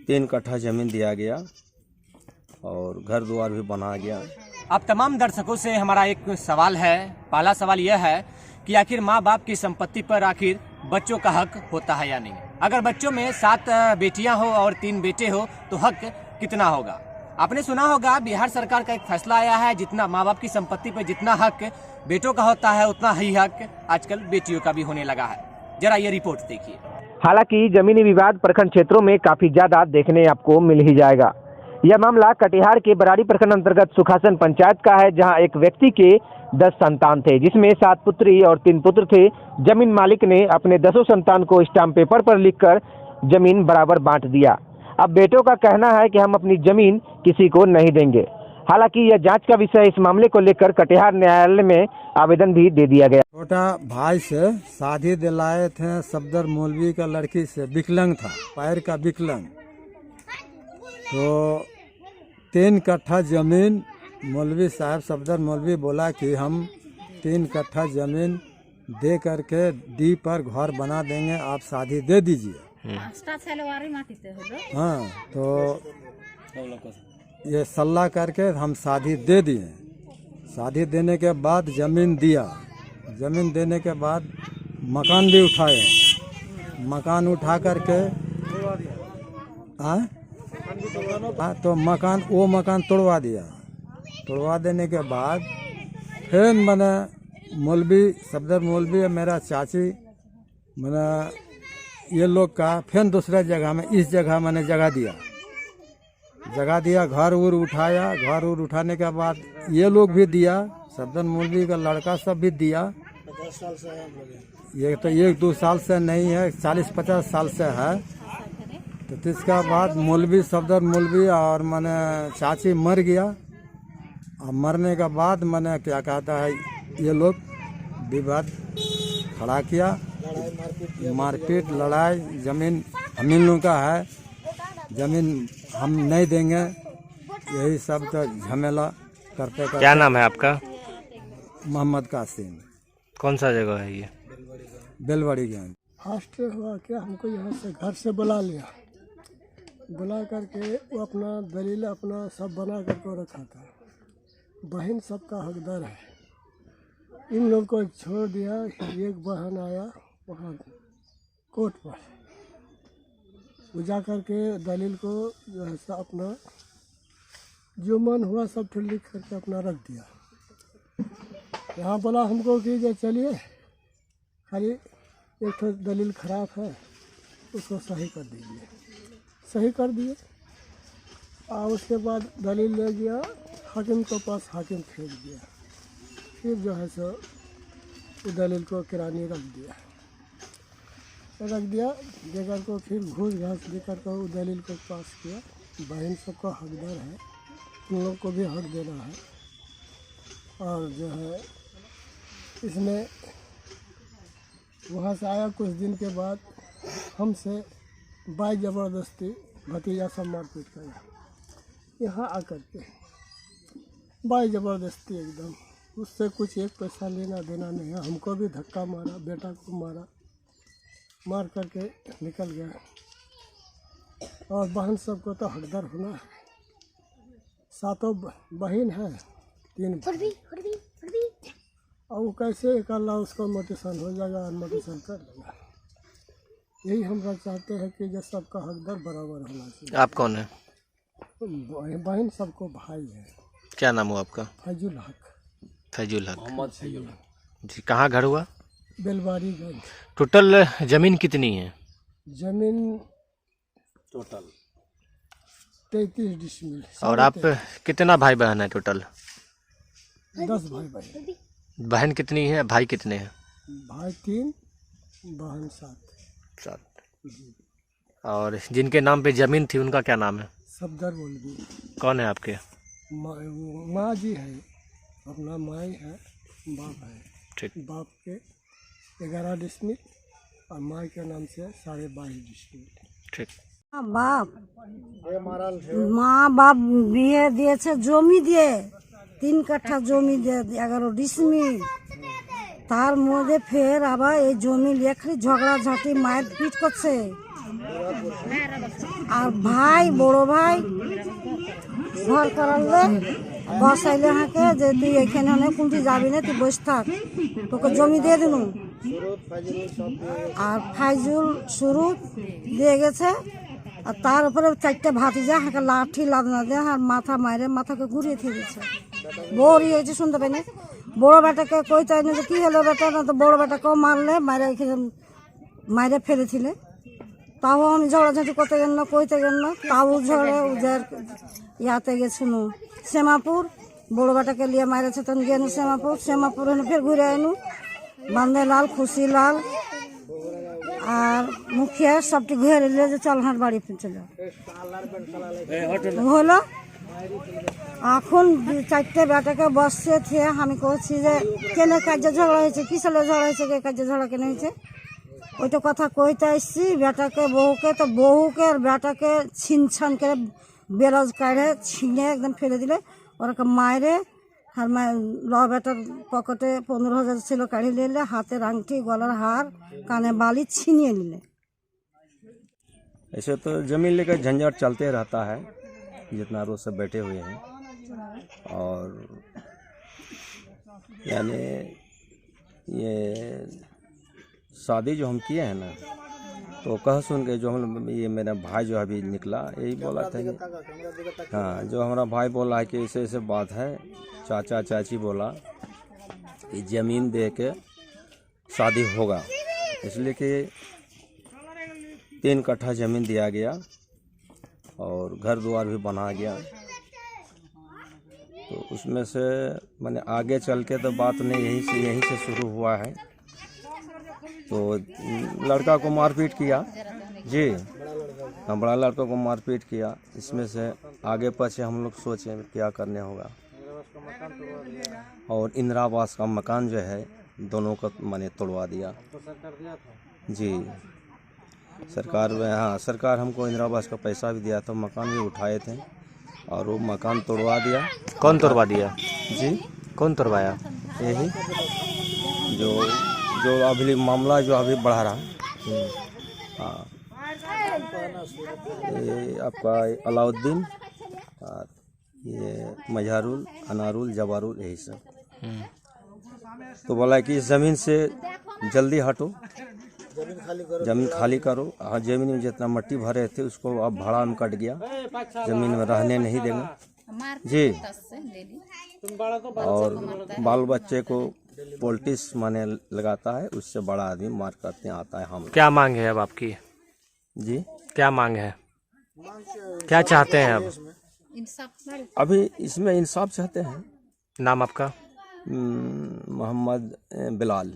3 कट्ठा ज़मीन दिया गया और घर द्वार भी बना गया। अब तमाम दर्शकों से हमारा एक सवाल है। पहला सवाल यह है कि आखिर माँ बाप की संपत्ति पर आखिर बच्चों का हक होता है या नहीं। अगर बच्चों में 7 बेटियां हो और 3 बेटे हो तो हक कितना होगा। आपने सुना होगा बिहार सरकार का एक फैसला आया है, जितना माँ बाप की संपत्ति पर जितना हक बेटों का होता है उतना ही हक आजकल बेटियों का भी होने लगा है। जरा ये रिपोर्ट देखिए। हालांकि जमीनी विवाद प्रखंड क्षेत्रों में काफी ज्यादा देखने आपको मिल ही जाएगा। यह मामला कटिहार के बराड़ी प्रखंड अंतर्गत सुखासन पंचायत का है, जहां एक व्यक्ति के 10 संतान थे, जिसमें 7 पुत्री और 3 पुत्र थे। जमीन मालिक ने अपने 10 संतान को स्टाम्प पेपर पर लिखकर जमीन बराबर बांट दिया। अब बेटों का कहना है कि हम अपनी जमीन किसी को नहीं देंगे। हालांकि यह जांच का विषय। इस मामले को लेकर कटिहार न्यायालय में आवेदन भी दे दिया गया। छोटा भाई से शादी दिलाए थे सफदर मौलवी का लड़की से, विकलांग था, पैर का विकलांग। तो 3 कट्ठा जमीन मौलवी साहब सफदर मौलवी बोला कि हम 3 कट्ठा जमीन दे करके डी पर घर बना देंगे, आप शादी दे दीजिए। हाँ, तो ये सलाह करके हम शादी दे दिए। शादी देने के बाद जमीन दिया। जमीन देने के बाद मकान भी उठाए। मकान उठा करके तो मकान तोड़वा दिया। तोड़वा देने के बाद फिर मैंने मौलवी सफदर मौलवी और मेरा चाची मैंने ये लोग का फिर दूसरा जगह में इस जगह मैंने जगह दिया, घर उर उठाया। घर उर उठाने के बाद ये लोग भी दिया, सफदर मौलवी का लड़का सब भी दिया। 10 साल से है हम लोग। ये तो 1-2 साल से नहीं है, 40-50 साल से है। तो इसका बाद मौलवी सफदर मौलवी और मैंने चाची मर गया। और मरने के बाद मैंने क्या कहता है ये लोग विवाद खड़ा किया, मारपीट लड़ाई। जमीन हम इन लोगों का है, जमीन हम नहीं देंगे, यही सब तो झमेला करते। क्या नाम है आपका? मोहम्मद कासिम। कौन सा जगह है ये? बेलवाड़ी गंज। फास्ट हुआ क्या, हमको यहाँ से घर से बुला लिया। बुला करके वो अपना दलील अपना सब बना करके रखा था। बहन सबका हकदार है। इन लोग को छोड़ दिया। एक बहन आया वहाँ कोर्ट पर, वो जा करके दलील को जैसा अपना जो मन हुआ सब फिर लिख करके अपना रख दिया। यहाँ बोला हमको कि जो चलिए खाली एक तो दलील खराब है उसको सही कर दीजिए। सही कर दिए और उसके बाद दलील ले गया हाकिम के पास, हाकिम फेंक दिया। फिर जो है सो वो दलील को किरानी रख दिया। देकर को फिर घूस घास देकर को वो दलील को पास किया। बहन सबका हकदार है, उन लोग को भी हक देना है। और जो है इसमें वहाँ से आया कुछ दिन के बाद हमसे बाई ज़बरदस्ती भतीजा सब मारपीट किया। यहाँ आकर के बाई ज़बरदस्ती एकदम, उससे कुछ एक पैसा लेना देना नहीं है। हमको भी धक्का मारा, बेटा को मारा, मार करके निकल गया। और बहन सबको तो हकदार होना है। 7 बहन है, 3 और वो कैसे एक अल्लाह उसको मोटिशन हो जाएगा और मोटिशन कर देगा। यही हम लोग चाहते हैं कि जो सबका हकदार बराबर होना चाहिए। आप कौन है? बहन सबको भाई है। क्या नाम हुआ आपका? फैजुल हक। फैजुल हक। मोहम्मद फैजुल जी। कहाँ घर हुआ? बेलवाड़ी गंज। टोटल जमीन कितनी है? जमीन टोटल 33 डिसमिल। और आप कितना भाई बहन है टोटल? 10 भाई बहन। बहन कितनी है, भाई कितने हैं? भाई 3, बहन 7। और जिनके नाम पे जमीन थी उनका क्या नाम है? सफदर मौलवी। कौन है आपके? माँ जी है, अपना माई है, बाप है। ठीक। बाप के 11 डिसमिल और माँ के नाम से 22.5 डिसमिल। ठीक। মা বাপ বিয়ে দিয়েছে, জমি দিয়ে 3 কাঠা জমি দিয়ে 11 ডিসমিল। তার মধ্যে ফের আবার এই জমি নিয়ে খালি ঝগড়াঝাটি মারপিট করছে। আর ভাই বড় ভাই ঘর করালে বসাইলে হাঁকে যে তুই এখানে অনেক কোনটি যাবি না, তুই বসে থাক, তোকে জমি দিয়ে দিন। আর ফাইজুল শুরু দিয়ে গেছে, আর তার উপরে 4টে ভাতিজা হাঁকে লাঠি লাদনা দিয়ে আর মাথা মারে মাথাকে ঘুরিয়ে দিয়েছে। বড় হয়েছে শুনতে পাইনি, বড় বেটাকে কইতে না যে কি হলো বেটা, না তো বড় বেটাকেও মারলে মারে এখানে মারে ফেলেছিলে। তাও আমি ঝড়াঝাঁটি করতে গেল না, কইতে গেল না, তাও ঝড়ে উজার ইয়াতে গেছিল শ্যামাপুর, বড় বেটাকে লিয়ে মারেছে তখন গেল শ্যামাপুর এনে ফের ঘুরে আনু বান্ধে লাল খুশি লাল আর মুখিয়া সবটি ঘুরে নিলে যে চল হাট বাড়ি চলে হলো। এখন 4টে বেটাকে বসছে থিয়ে আমি করছি যে কেন কাজে ঝগড়া হয়েছে, কি সালে ঝগড়া হয়েছে, কে কাজে ঝগড়া কেন হয়েছে, ওইটা কথা কইতে আসছি বেটাকে বহুকে, তো বহুকে আর বেটাকে ছিনছান করে বেরোজ কাড়ে ছিঁড়ে একদম ফেলে দিলে। ওরাকে মায়েরে আর ল বেটার পকেটে 15,000 ছিল কাড়ি নিলে, হাতের আংটি গলার हार काने बाली छीनिए निले। ऐसे तो ज़मीन लेकर झंझट चलते रहता है जितना रोज सब बैठे हुए हैं। और यानी ये शादी जो हम किए हैं ना, तो कह सुन के जो हम ये मेरा भाई जो अभी निकला यही बोला था कि हाँ, जो हमारा भाई बोला है कि ऐसे ऐसे बात है, चाचा चाची बोला कि ज़मीन दे के शादी होगा, इसलिए कि 3 कट्ठा ज़मीन दिया गया और घर द्वार भी बना गया। तो उसमें से मैंने आगे चल के तो बात नहीं यहीं से शुरू हुआ है। तो लड़का को मारपीट किया जी, हाँ, बड़ा लड़का को मारपीट किया। इसमें से आगे पीछे हम लोग सोचे क्या करने होगा। और इंदिरा आवास का मकान जो है दोनों का मैंने तोड़वा दिया जी। सरकार में हाँ, सरकार हमको इंदिरा आवास का पैसा भी दिया था, मकान भी उठाए थे और वो मकान तोड़वा दिया। कौन तोड़वा दिया जी? कौन तोड़वाया? यही जो अभी मामला जो अभी बढ़ा रहा। हाँ, ये आपका अलाउद्दीन और ये मजहारुल अनारुल जवारुल यही सब। तो बोला कि इस ज़मीन से जल्दी हटो, ज़मीन खाली करो। हाँ, ज़मीन में जितना मिट्टी भरे थे उसको अब भाड़ा में कट गया, ज़मीन में रहने नहीं देंगे जी। और बाल बच्चे को पॉलिटिक्स माने लगाता है, उससे बड़ा आदमी मार करते आता है हम। क्या मांग है अब आपकी जी? क्या मांग है, क्या चाहते हैं अब? अभी इसमें इंसाफ चाहते हैं। नाम आपका? मोहम्मद बिलाल।